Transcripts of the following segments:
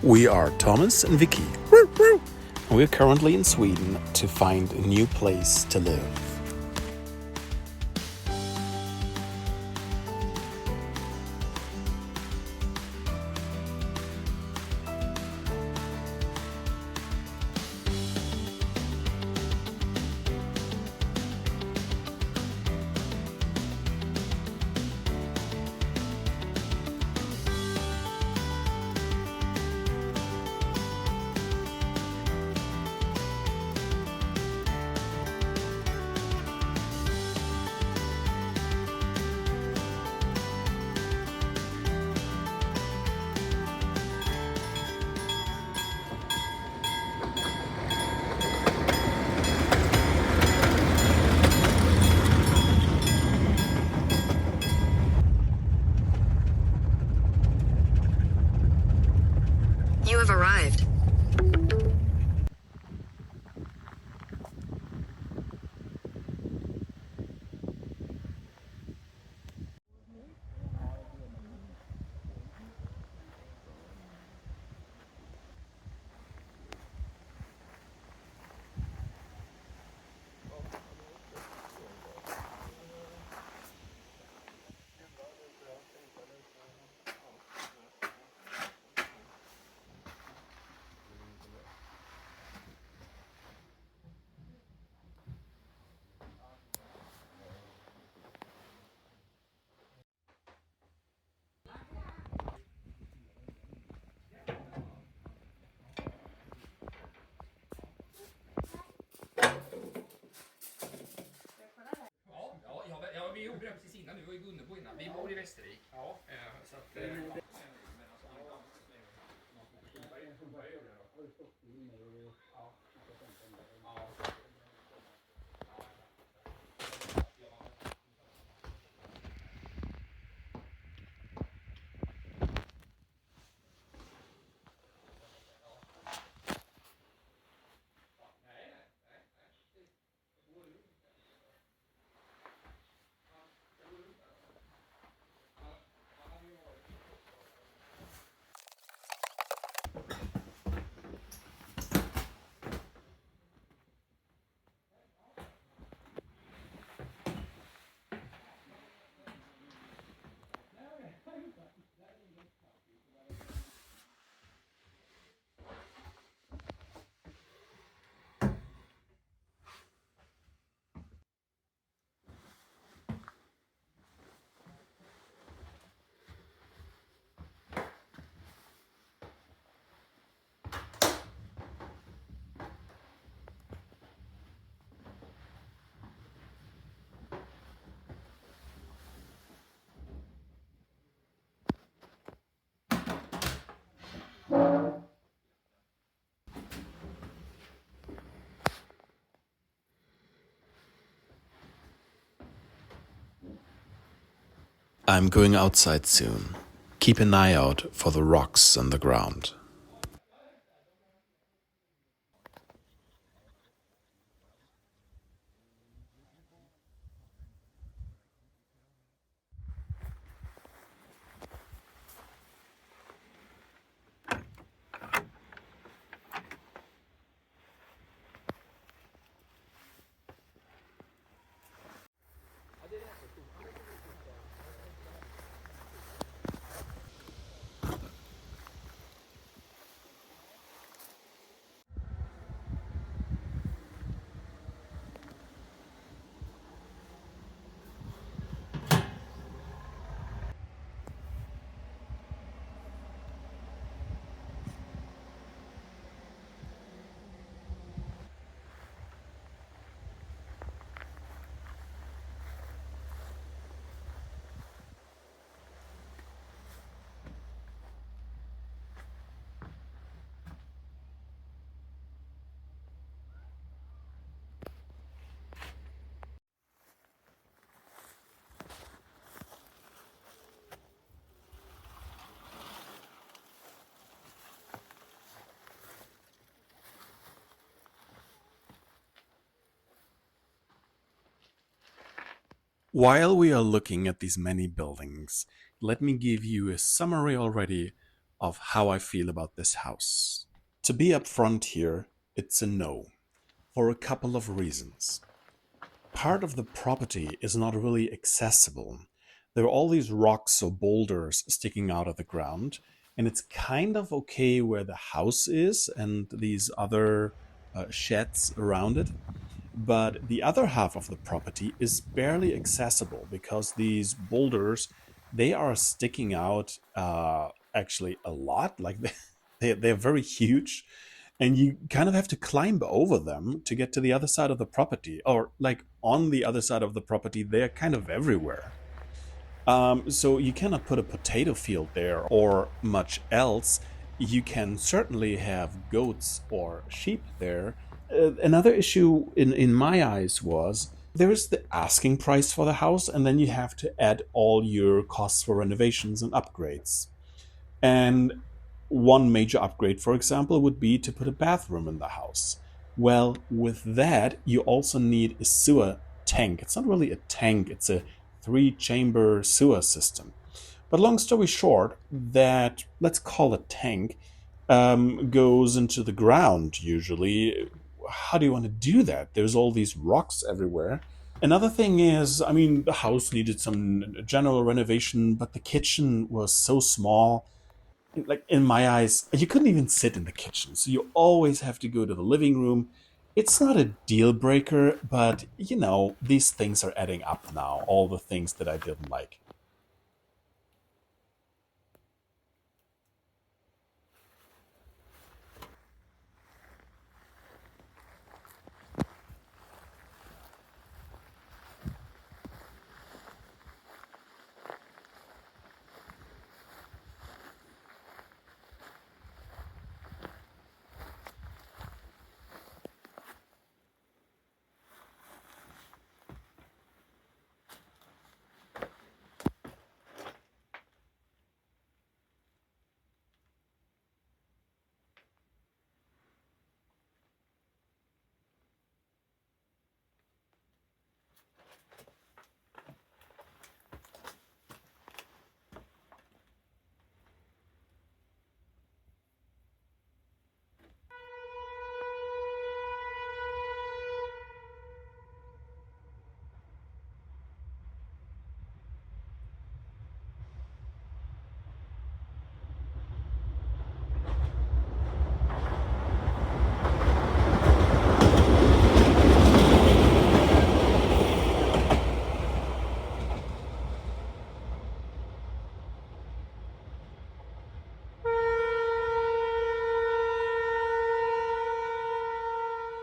We are Thomas and Vicky. We're currently in Sweden to find a new place to live. You have arrived. Ja, vi gjorde det precis innan. Vi var i Gunnebo innan. Vi bor i Västervik. Ja, så att... I'm going outside soon. Keep an eye out for the rocks on the ground. While we are looking at these many buildings, let me give you a summary already of how I feel about this house. To be upfront here, it's a no, for a couple of reasons. Part of the property is not really accessible. There are all these rocks or boulders sticking out of the ground, and it's kind of okay where the house is and these other sheds around it. But the other half of the property is barely accessible because these boulders, they are sticking out actually a lot. Like they're very huge, and you kind of have to climb over them to get to the other side of the property, or like on the other side of the property, they're kind of everywhere. So you cannot put a potato field there or much else. You can certainly have goats or sheep there. Another issue in my eyes was there is the asking price for the house, and then you have to add all your costs for renovations and upgrades. And one major upgrade, for example, would be to put a bathroom in the house. Well, with that, you also need a sewer tank. It's not really a tank, it's a three-chamber sewer system. But long story short, that, let's call it tank, goes into the ground usually. How do you want to do that? There's all these rocks everywhere. Another thing is, I mean, the house needed some general renovation, but the kitchen was so small. Like in my eyes, you couldn't even sit in the kitchen, so you always have to go to the living room. It's not a deal breaker, but these things are adding up now, all the things that I didn't like.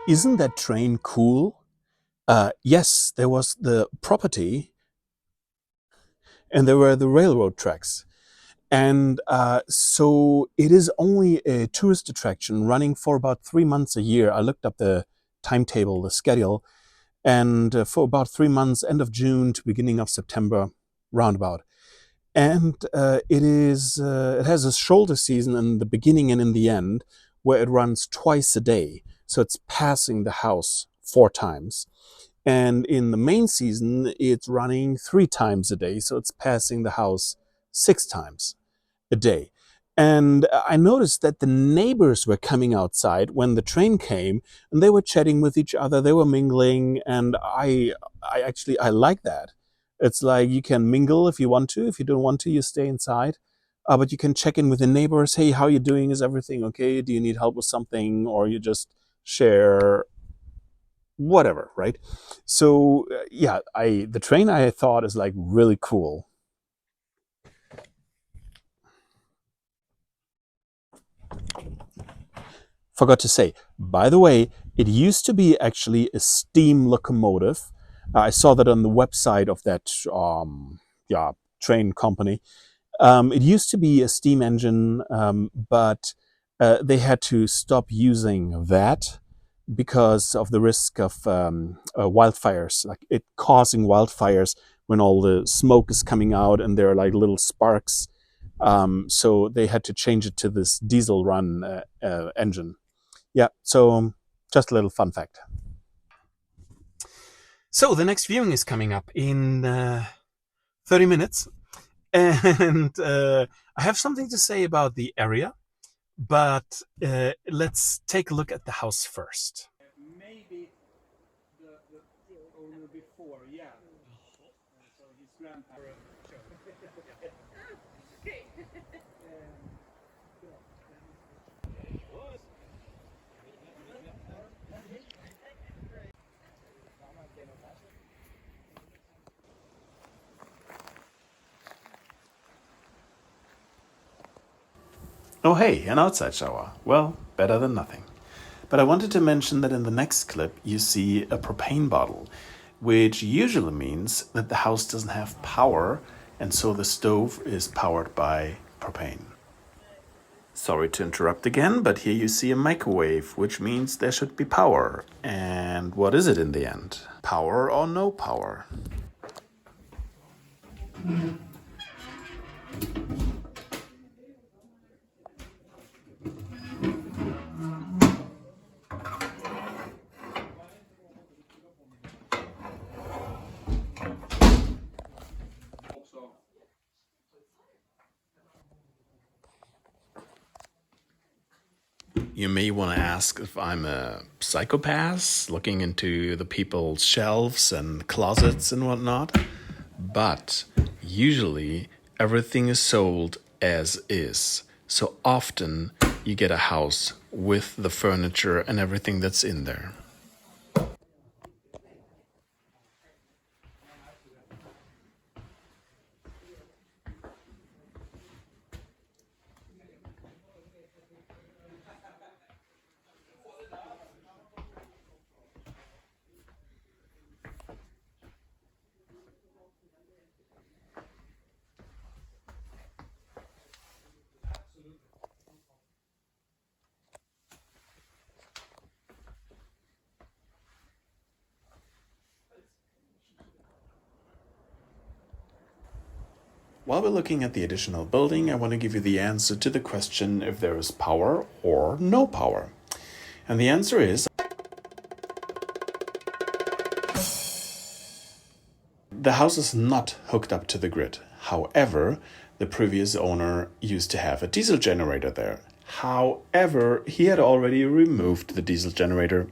Isn't that train cool? Yes, there was the property and there were the railroad tracks. And so it is only a tourist attraction running for about 3 months a year. I looked up the timetable, the schedule, and for about 3 months, end of June to beginning of September, roundabout. And it has a shoulder season in the beginning and in the end, where it runs twice a day. So it's passing the house 4 times. And in the main season, it's running 3 times a day. So it's passing the house 6 times a day. And I noticed that the neighbors were coming outside when the train came, and they were chatting with each other, they were mingling, and I like that. It's like you can mingle if you want to. If you don't want to, you stay inside. But you can check in with the neighbors. Hey, how you doing? Is everything okay? Do you need help with something? Or you just share whatever, right? So yeah, the train I thought is like really cool. Forgot to say, by the way, it used to be actually a steam locomotive. I saw that on the website of that yeah, train company. It used to be a steam engine, but they had to stop using that because of the risk of wildfires, like it causing wildfires when all the smoke is coming out and there are like little sparks. So they had to change it to this diesel run engine. Yeah, so just a little fun fact. So the next viewing is coming up in 30 minutes. And I have something to say about the area, but let's take a look at the house first. Maybe the owner before, yeah. So his grandparents. Oh hey, an outside shower. Well, better than nothing. But I wanted to mention that in the next clip you see a propane bottle, which usually means that the house doesn't have power, and so the stove is powered by propane. Sorry to interrupt again, but here you see a microwave, which means there should be power. And what is it in the end? Power or no power? You may want to ask if I'm a psychopath looking into the people's shelves and closets and whatnot, but usually everything is sold as is. So often you get a house with the furniture and everything that's in there. While we're looking at the additional building, I want to give you the answer to the question if there is power or no power. And the answer is the house is not hooked up to the grid. However, the previous owner used to have a diesel generator there. However, he had already removed the diesel generator.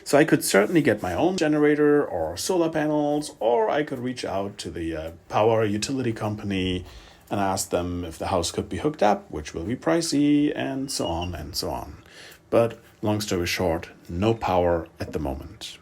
So I could certainly get my own generator or solar panels, or I could reach out to the power utility company and ask them if the house could be hooked up, which will be pricey, and so on and so on. But long story short, no power at the moment.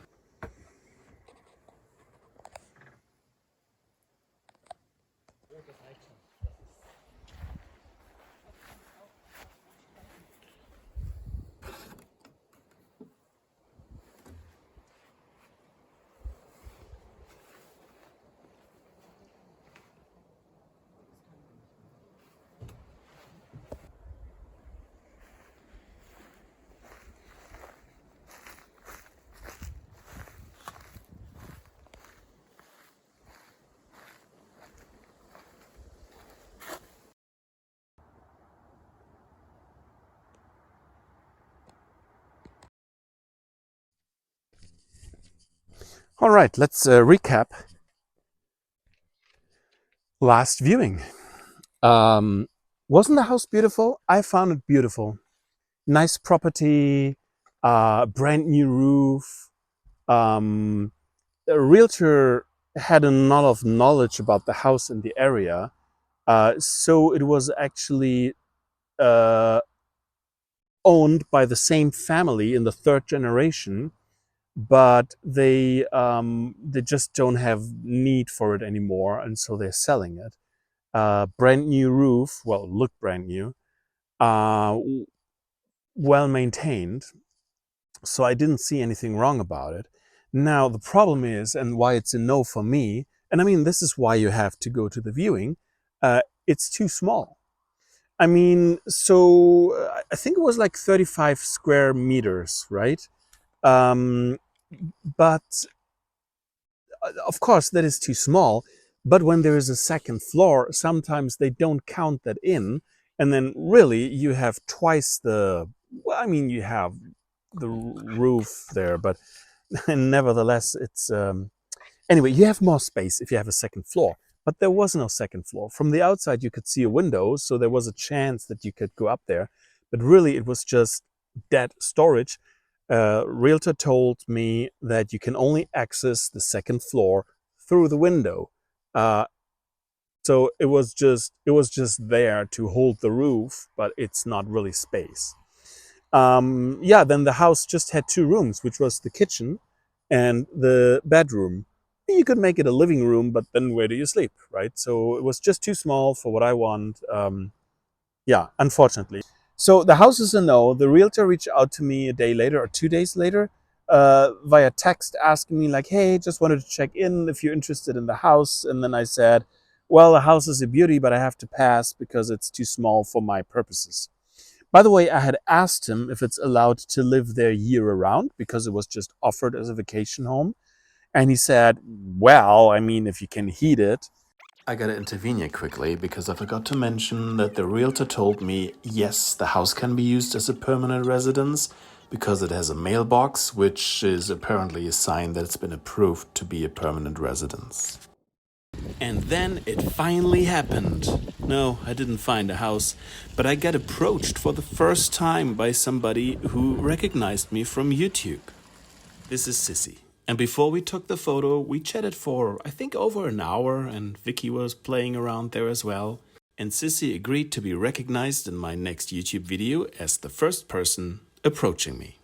All right, let's recap last viewing. Wasn't the house beautiful? I found it beautiful. Nice property, brand new roof. A realtor had a lot of knowledge about the house and the area. So it was actually owned by the same family in the third generation, but they just don't have need for it anymore, and so they're selling it. Brand new roof, well, looked brand new, uh, well maintained. So I didn't see anything wrong about it. Now the problem is, and why it's a no for me, and I mean this is why you have to go to the viewing. It's too small. I mean, so I think it was like 35 square meters, right? Um, but of course, that is too small. But when there is a second floor, sometimes they don't count that in. And then really you have twice the, well, I mean, you have the roof there, but nevertheless, it's, anyway, you have more space if you have a second floor. but there was no second floor. From the outside, you could see a window, so there was a chance that you could go up there. But really, it was just dead storage. Realtor told me that you can only access the second floor through the window. So it was just there to hold the roof, but it's not really space. Yeah, then the house just had two rooms, which was the kitchen and the bedroom. You could make it a living room, but then where do you sleep, right? So it was just too small for what I want. Yeah, unfortunately. So the house is a no. The realtor reached out to me a day later or 2 days later via text asking me like, hey, just wanted to check in if you're interested in the house. And then I said, well, the house is a beauty, but I have to pass because it's too small for my purposes. By the way, I had asked him if it's allowed to live there year around because it was just offered as a vacation home. And he said, well, I mean, if you can heat it. I gotta intervene here quickly because I forgot to mention that the realtor told me, yes, the house can be used as a permanent residence because it has a mailbox, which is apparently a sign that it's been approved to be a permanent residence. And then it finally happened. No, I didn't find a house, but I got approached for the first time by somebody who recognized me from YouTube. This is Sissy. And before we took the photo, we chatted for, I think, over an hour, and Vicky was playing around there as well. And Sissy agreed to be recognized in my next YouTube video as the first person approaching me.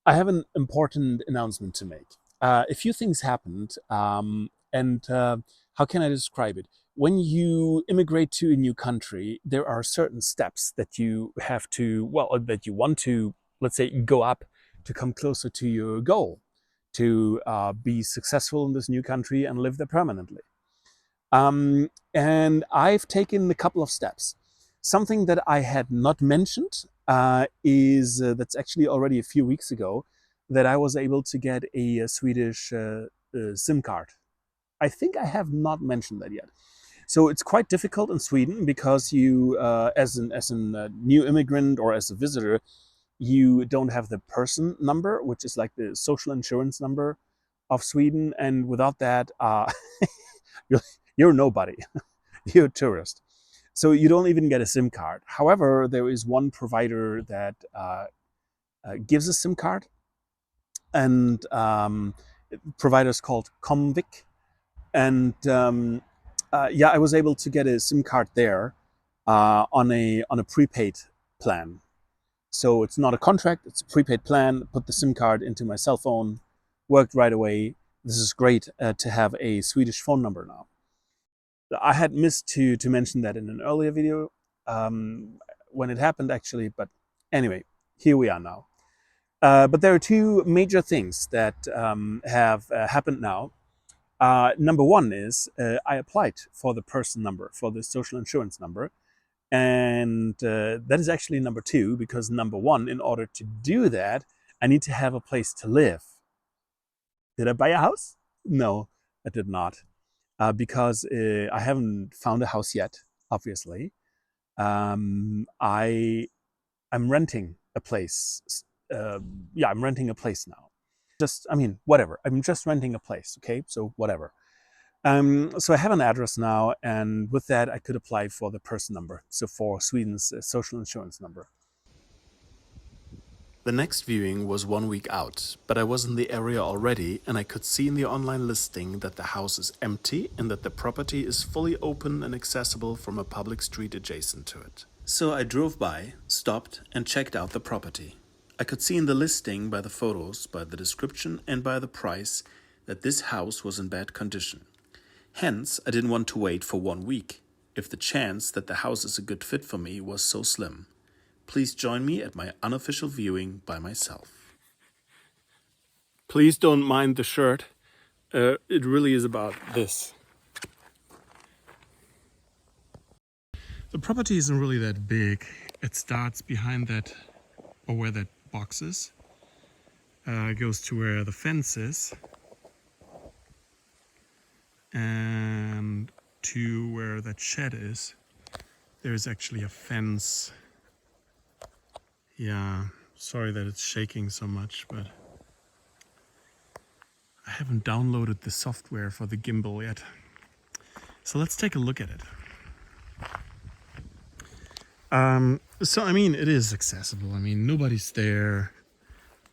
I have an important announcement to make. A few things happened, and how can I describe it? When you immigrate to a new country, there are certain steps that you have to, well, that you want to, let's say, go up to come closer to your goal, to be successful in this new country and live there permanently. And I've taken a couple of steps. Something that I had not mentioned is that's actually already a few weeks ago that I was able to get a Swedish SIM card. I think I have not mentioned that yet. So it's quite difficult in Sweden because you, as a new immigrant or as a visitor, you don't have the person number, which is like the social insurance number of Sweden, and without that, you're, you're nobody. You're a tourist. So you don't even get a SIM card. However, there is one provider that gives a SIM card, and provider is called Comviq. And yeah, I was able to get a SIM card there on a prepaid plan. So it's not a contract; it's a prepaid plan. Put the SIM card into my cell phone, worked right away. This is great to have a Swedish phone number now. I had missed to mention that in an earlier video when it happened actually, but anyway, here we are now. But there are two major things that have happened now. Number one is I applied for the person number, for the social insurance number. And that is actually number two, because number one, in order to do that, I need to have a place to live. Did I buy a house? No, I did not. Because I haven't found a house yet, obviously. I'm renting a place. Yeah, I'm renting a place now. I mean, whatever. I'm just renting a place, okay? So whatever. So I have an address now, and with that, I could apply for the person number. So for Sweden's social insurance number. The next viewing was 1 week out, but I was in the area already, and I could see in the online listing that the house is empty and that the property is fully open and accessible from a public street adjacent to it. So I drove by, stopped, and checked out the property. I could see in the listing by the photos, by the description, and by the price that this house was in bad condition. Hence, I didn't want to wait for 1 week, if the chance that the house is a good fit for me was so slim. Please join me at my unofficial viewing by myself. Please don't mind the shirt. It really is about this. The property isn't really that big. It starts behind that, or where that box is. Goes to where the fence is. And to where that shed is. There's actually a fence. Yeah, sorry that it's shaking so much, but I haven't downloaded the software for the gimbal yet. So let's take a look at it. So I mean, it is accessible. I mean, nobody's there.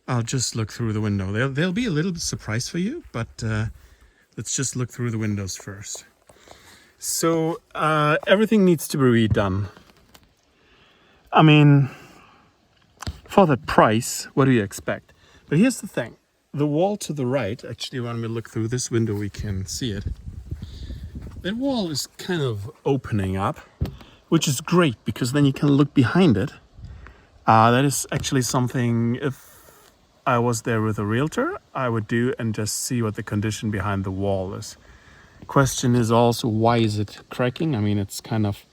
I'll just look through the window. They'll be a little bit surprised for you, but let's just look through the windows first. So everything needs to be redone. I mean, for that price, what do you expect? But here's the thing. The wall to the right, actually when we look through this window we can see it. That wall is kind of opening up, which is great because then you can look behind it. That is actually something, if I was there with a realtor, I would do and just see what the condition behind the wall is. Question is also, why is it cracking? I mean, it's kind of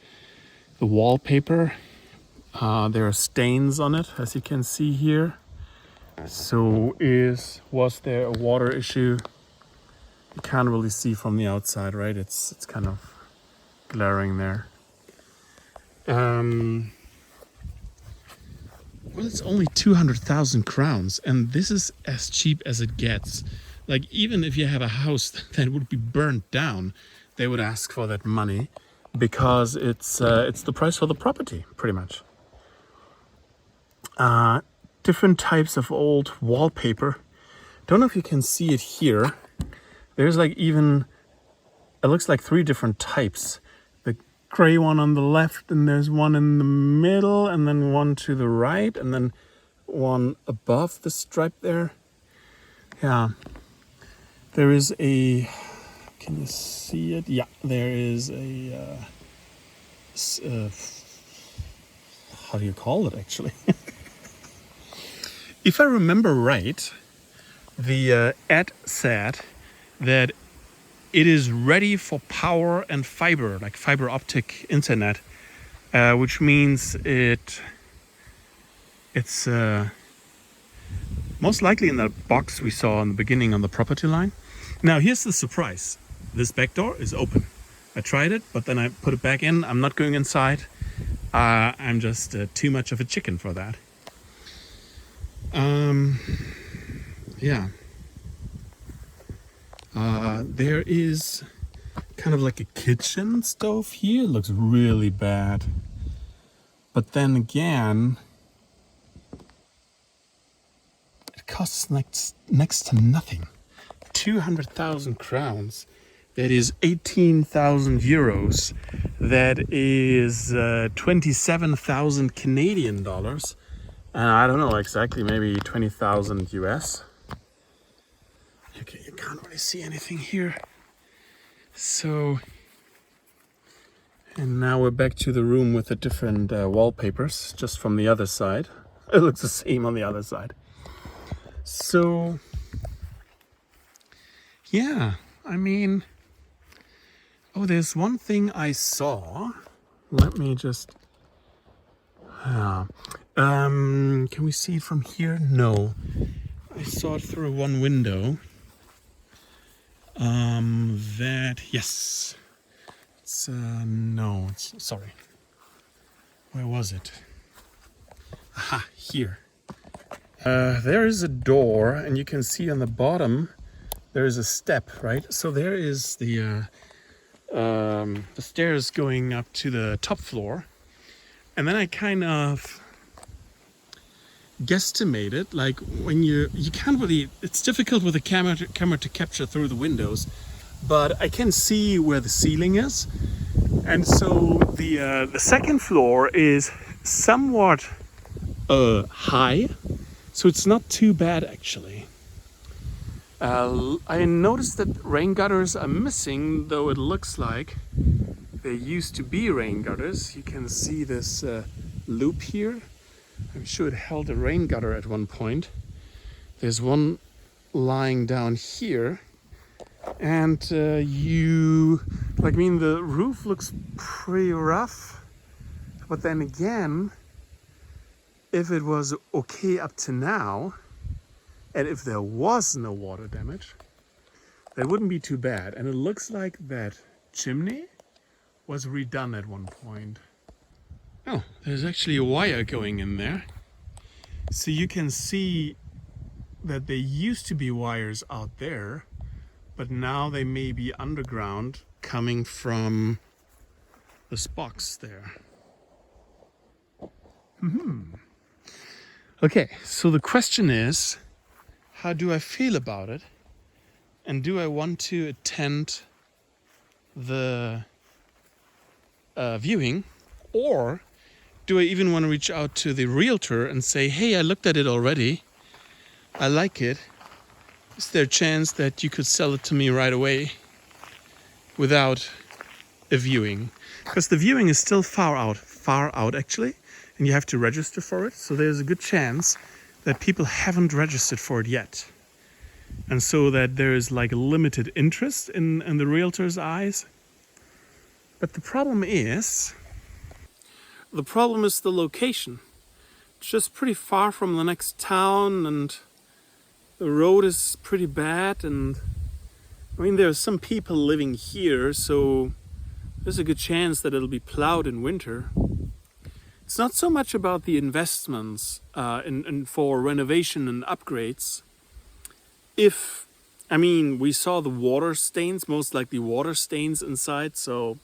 the wallpaper. There are stains on it, as you can see here. So was there a water issue? You can't really see from the outside, right? It's kind of glaring there. Well, it's only 200,000 crowns, and this is as cheap as it gets. Like, even if you have a house that would be burnt down, they would ask for that money because it's the price for the property, pretty much. Different types of old wallpaper. Don't know if you can see it here. There's like it looks like 3 different types. The gray one on the left, and there's one in the middle, and then one to the right, and then one above the stripe there. Yeah. There is a, can you see it? Yeah, there is a, how do you call it actually? If I remember right, the ad said that it is ready for power and fiber, like fiber optic internet, which means it's most likely in that box we saw in the beginning on the property line. Now here's the surprise. This back door is open. I tried it, but then I put it back in. I'm not going inside. I'm just too much of a chicken for that. Yeah. There is kind of like a kitchen stove here. It looks really bad. But then again, it costs next to nothing. 200,000 crowns. That is 18,000 euros. That is 27,000 Canadian dollars. And I don't know exactly, maybe 20,000 US. Okay, you can't really see anything here. So, and now we're back to the room with the different wallpapers, just from the other side. It looks the same on the other side. So, yeah, I mean, oh, there's one thing I saw. Let me just, can we see it from here? No, I saw it through one window. Yes, it's, no, it's, sorry. Where was it? Aha, here. There is a door, and you can see on the bottom, there is a step, right? So there is the stairs going up to the top floor. And then I kind of guesstimated, like when you can't really, it's difficult with a camera to capture through the windows, but I can see where the ceiling is. And so the second floor is somewhat high, so it's not too bad actually. I noticed that rain gutters are missing, though it looks like there used to be rain gutters. You can see this loop here. I'm sure it held a rain gutter at one point. There's one lying down here. And the roof looks pretty rough. But then again, if it was okay up to now, and if there was no water damage, that wouldn't be too bad. And it looks like that chimney was redone at one point. Oh, there's actually a wire going in there. So you can see that there used to be wires out there, but now they may be underground coming from this box there. Okay, so the question is, how do I feel about it? And do I want to attend the viewing? Or do I even want to reach out to the realtor and say, hey, I looked at it already. I like it. Is there a chance that you could sell it to me right away without a viewing? Because the viewing is still far out actually, and you have to register for it. So there's a good chance that people haven't registered for it yet. And so that there is like a limited interest in the realtor's eyes. But the problem is the location. It's just pretty far from the next town, and the road is pretty bad. And I mean, there's some people living here, so there's a good chance that it'll be plowed in winter. It's not so much about the investments in for renovation and upgrades. We saw the water stains, most likely water stains inside, so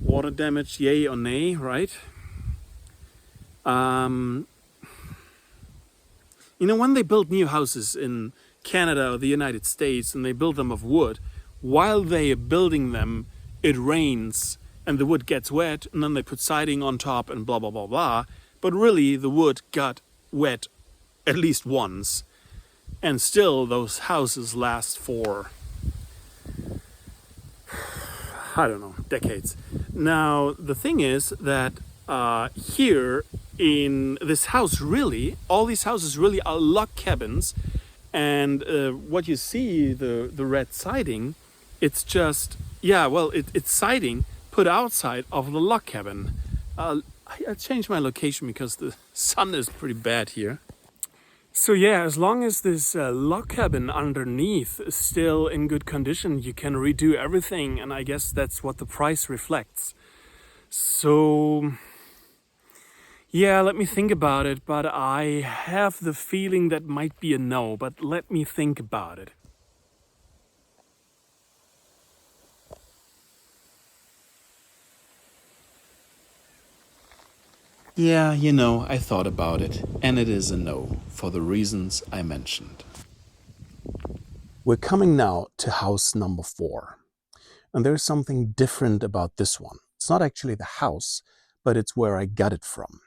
water damage, yay or nay, right? When they build new houses in Canada or the United States and they build them of wood, while they are building them, it rains and the wood gets wet, and then they put siding on top and blah, blah, blah, blah. But really, the wood got wet at least once. And still, those houses last for, I don't know, decades. Now, the thing is that here in this house, really, all these houses really are log cabins. And what you see, the red siding, it's just, it's siding put outside of the log cabin. I changed my location because the sun is pretty bad here. So yeah, as long as this log cabin underneath is still in good condition, you can redo everything, and I guess that's what the price reflects. So yeah, let me think about it, but I have the feeling that might be a no, but let me think about it. Yeah, I thought about it, and it is a no, for the reasons I mentioned. We're coming now to house number 4. And there's something different about this one. It's not actually the house, but it's where I got it from.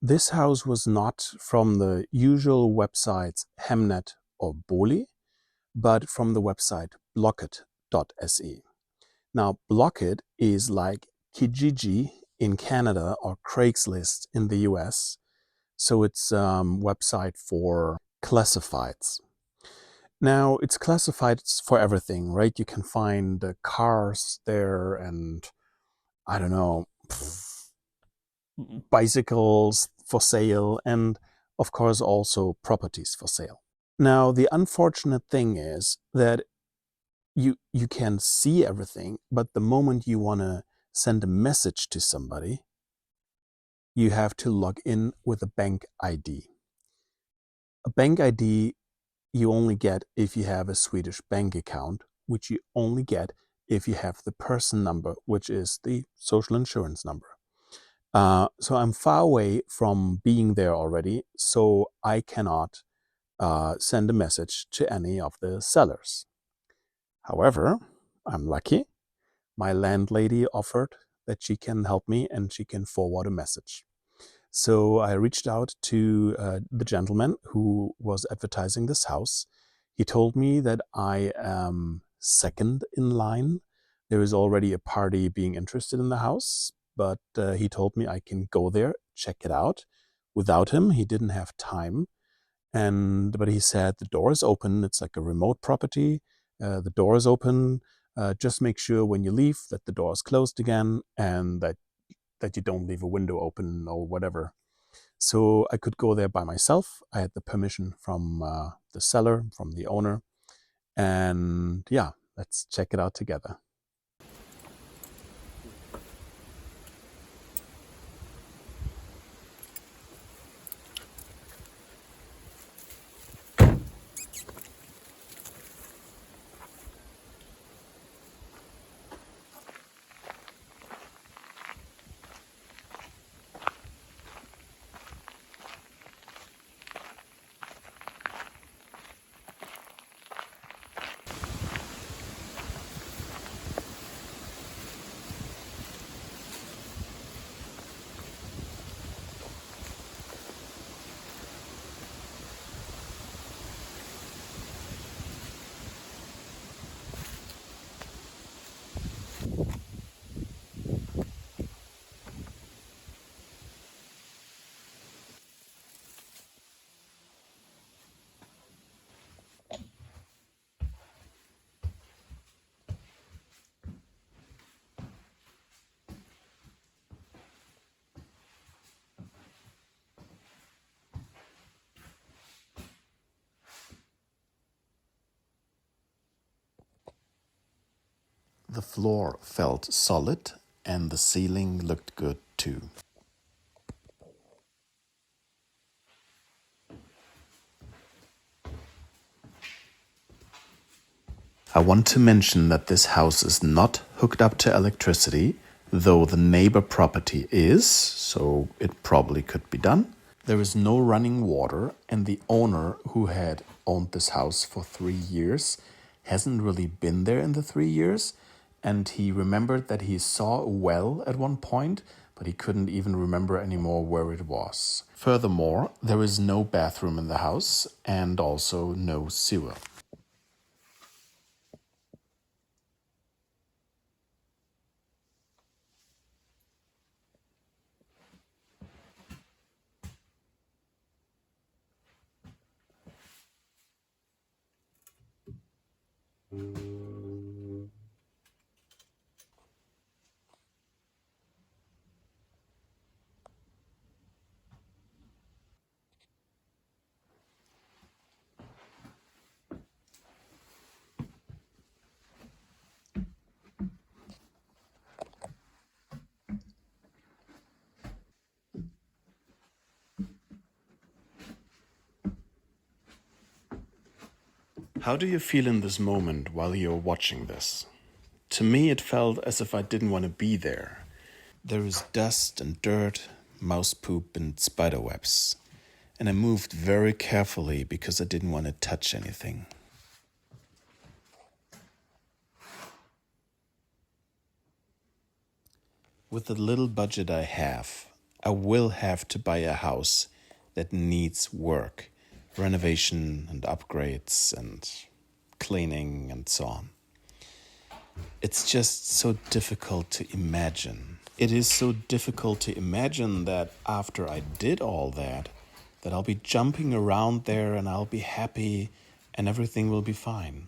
This house was not from the usual websites Hemnet or Boli, but from the website Blocket.se. Now, Blocket is like Kijiji in Canada or Craigslist in the US. So it's a website for classifieds. Now, it's classifieds for everything, right? You can find cars there and, I don't know, bicycles for sale, and of course also properties for sale. Now, the unfortunate thing is that you can see everything, but the moment you want to send a message to somebody, you have to log in with a bank ID. A bank ID you only get if you have a Swedish bank account, which you only get if you have the person number, which is the social insurance number. So I'm far away from being there already, so I cannot send a message to any of the sellers. However, I'm lucky. My landlady offered that she can help me and she can forward a message. So I reached out to the gentleman who was advertising this house. He told me that I am second in line. There is already a party being interested in the house, but he told me I can go there, check it out. Without him, he didn't have time. But he said the door is open. It's like a remote property. The door is open. Just make sure when you leave that the door is closed again and that you don't leave a window open or whatever. So I could go there by myself. I had the permission from the seller, from the owner. And yeah, let's check it out together. The floor felt solid and the ceiling looked good too. I want to mention that this house is not hooked up to electricity, though the neighbor property is, so it probably could be done. There is no running water, and the owner, who had owned this house for 3 years, hasn't really been there in the 3 years, and he remembered that he saw a well at one point, but he couldn't even remember anymore where it was. Furthermore, there is no bathroom in the house, and also no sewer. How do you feel in this moment while you're watching this? To me, it felt as if I didn't want to be there. There is dust and dirt, mouse poop and spider webs. And I moved very carefully because I didn't want to touch anything. With the little budget I have, I will have to buy a house that needs work, renovation and upgrades and cleaning and so on. It's just so difficult to imagine. It is so difficult to imagine that after I did all that I'll be jumping around there and I'll be happy and everything will be fine.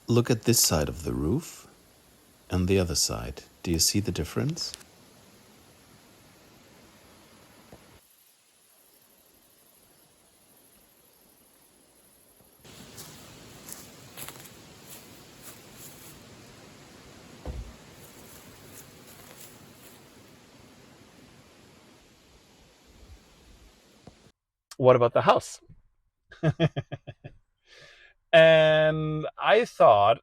Look at this side of the roof and the other side. Do you see the difference? What about the house? And I thought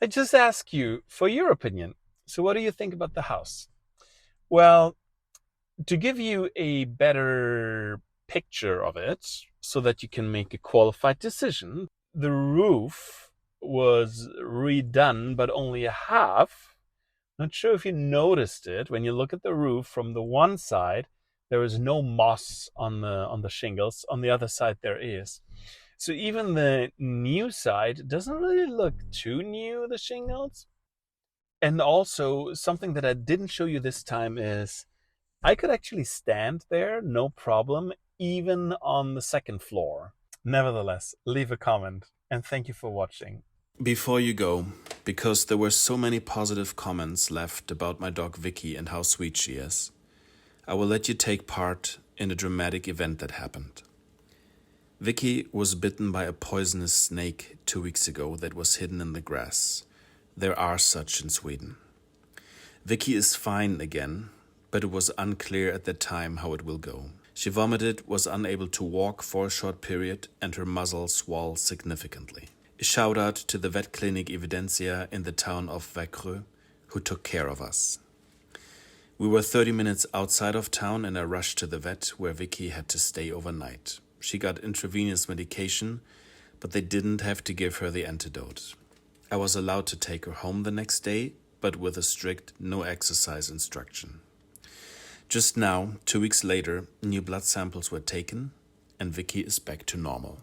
I'd just ask you for your opinion. So what do you think about the house? Well, to give you a better picture of it so that you can make a qualified decision, the roof was redone, but only a half. Not sure if you noticed it. When you look at the roof from the one side, there is no moss on the shingles. On the other side, there is. So even the new side doesn't really look too new, the shingles. And also, something that I didn't show you this time is I could actually stand there, no problem, even on the second floor. Nevertheless, leave a comment, and thank you for watching. Before you go, because there were so many positive comments left about my dog Vicky and how sweet she is, I will let you take part in a dramatic event that happened. Vicky was bitten by a poisonous snake 2 weeks ago that was hidden in the grass. There are such in Sweden. Vicky is fine again, but it was unclear at the time how it will go. She vomited, was unable to walk for a short period, and her muzzle swelled significantly. A shout out to the vet clinic Evidensia in the town of Vickioo, who took care of us. We were 30 minutes outside of town and I rushed to the vet where Vicky had to stay overnight. She got intravenous medication, but they didn't have to give her the antidote. I was allowed to take her home the next day, but with a strict no exercise instruction. Just now, 2 weeks later, new blood samples were taken and Vicky is back to normal.